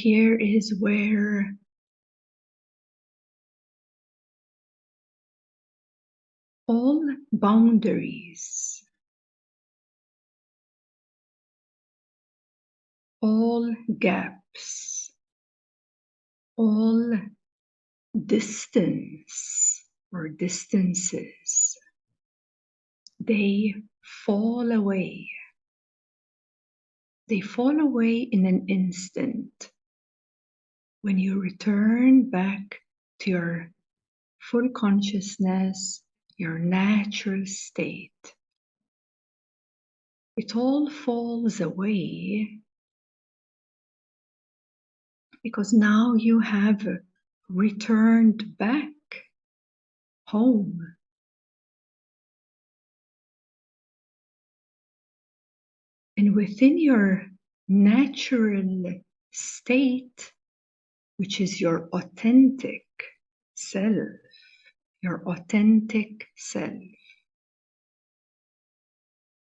here is where all boundaries, all gaps, all distance or distances, they fall away. They fall away in an instant when you return back to your full consciousness, your natural state. It all falls away because now you have returned back home. And within your natural state, which is your authentic self,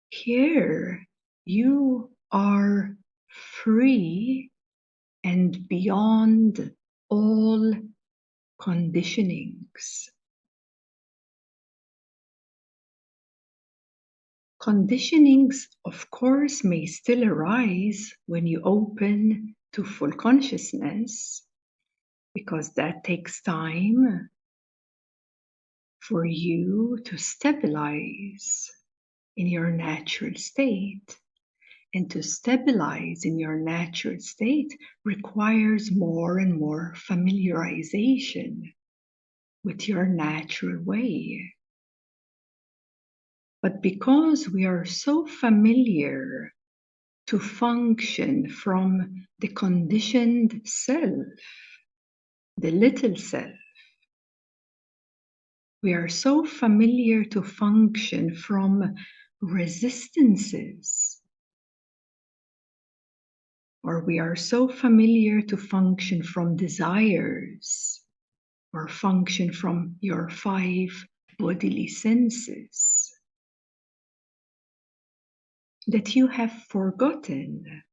here you are free and beyond all conditionings. Conditionings, of course, may still arise when you open to full consciousness, because that takes time for you to stabilize in your natural state. And to stabilize in your natural state requires more and more familiarization with your natural way. But because we are so familiar to function from the conditioned self, the little self, we are so familiar to function from resistances, or we are so familiar to function from desires, or function from your 5 bodily senses, that you have forgotten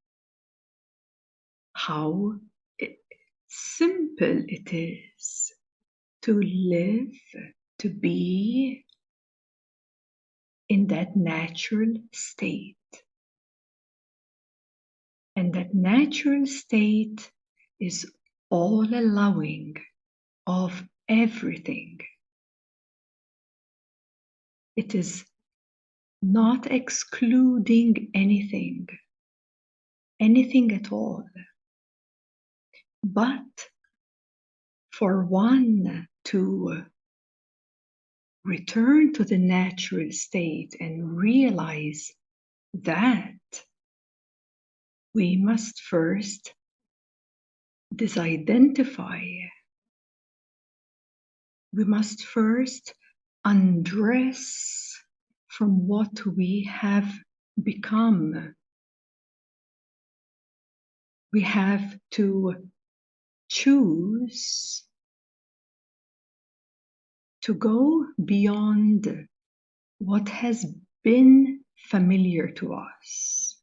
how simple it is to live, to be in that natural state. And that natural state is all allowing of everything. It is not excluding anything at all. But for one to return to the natural state and realize that, we must first disidentify. We must first undress from what we have become. We have to choose to go beyond what has been familiar to us,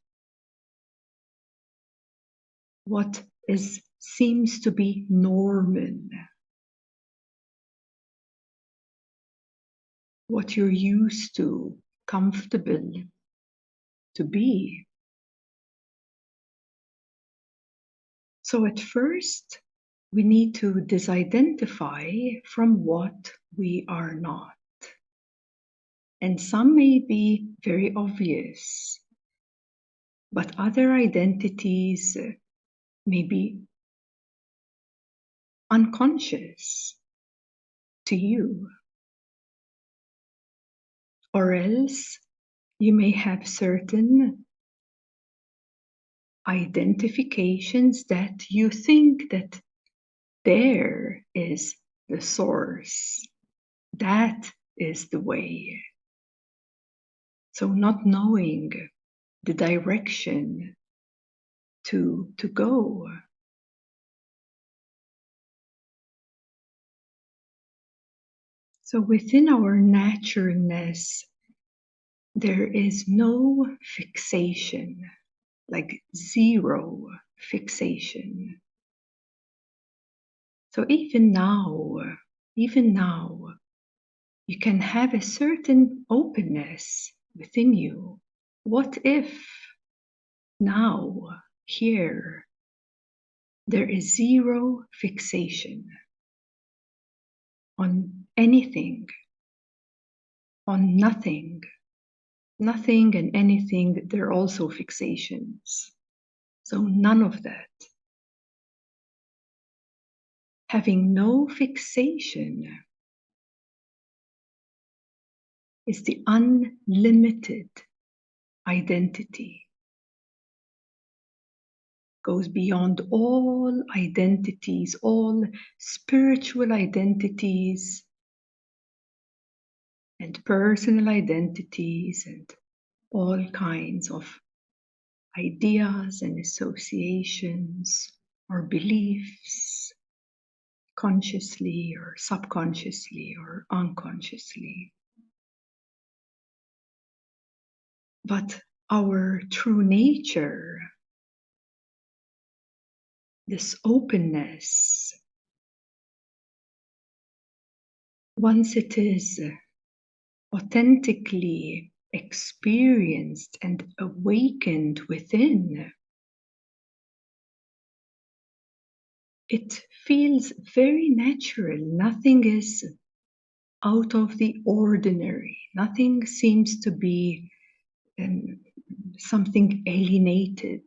what seems to be normal, what you're used to, comfortable to be. So at first, we need to disidentify from what we are not. And some may be very obvious, but other identities may be unconscious to you. Or else you may have certain identifications that you think that there is the source, that is the way. So not knowing the direction to go. So within our naturalness, there is no fixation, like zero fixation. So even now, you can have a certain openness within you. What if now, here, there is zero fixation on anything, on nothing, nothing and anything, they're also fixations. So none of that. Having no fixation is the unlimited identity. Goes beyond all identities, all spiritual identities and personal identities and all kinds of ideas and associations or beliefs, consciously or subconsciously or unconsciously. But our true nature, this openness, once it is authentically experienced and awakened within, it feels very natural. Nothing is out of the ordinary. Nothing seems to be something alienated.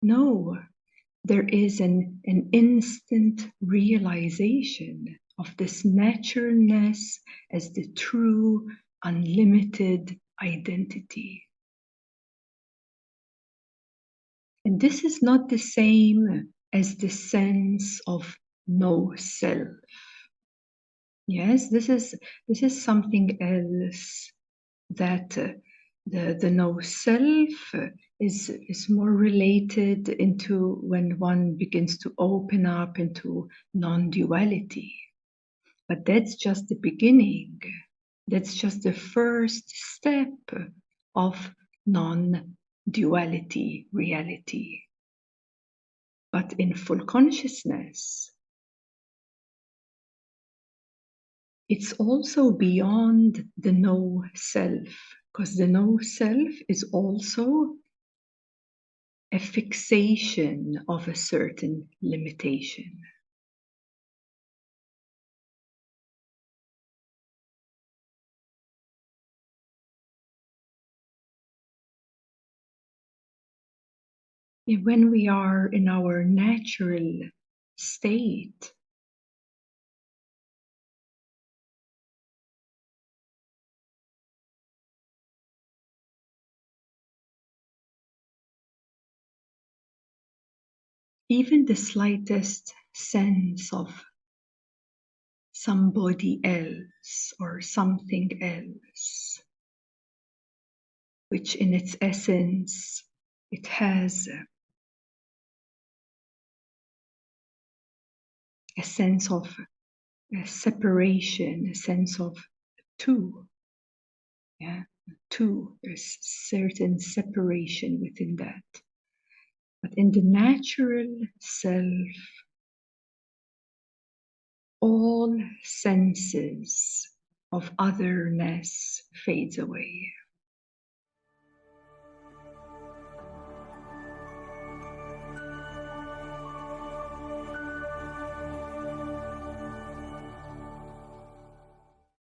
No, there is an instant realization of this naturalness as the true, unlimited identity. And this is not the same as the sense of no self. Yes, this is something else, that the no self is more related into when one begins to open up into non-duality. But that's just the beginning. That's just the first step of non-duality reality. But in full consciousness, it's also beyond the no self, because the no self is also a fixation of a certain limitation. When we are in our natural state, even the slightest sense of somebody else or something else, which in its essence, it has a sense of a separation, a sense of two. Yeah, two. There's certain separation within that. But in the natural self, all senses of otherness fades away.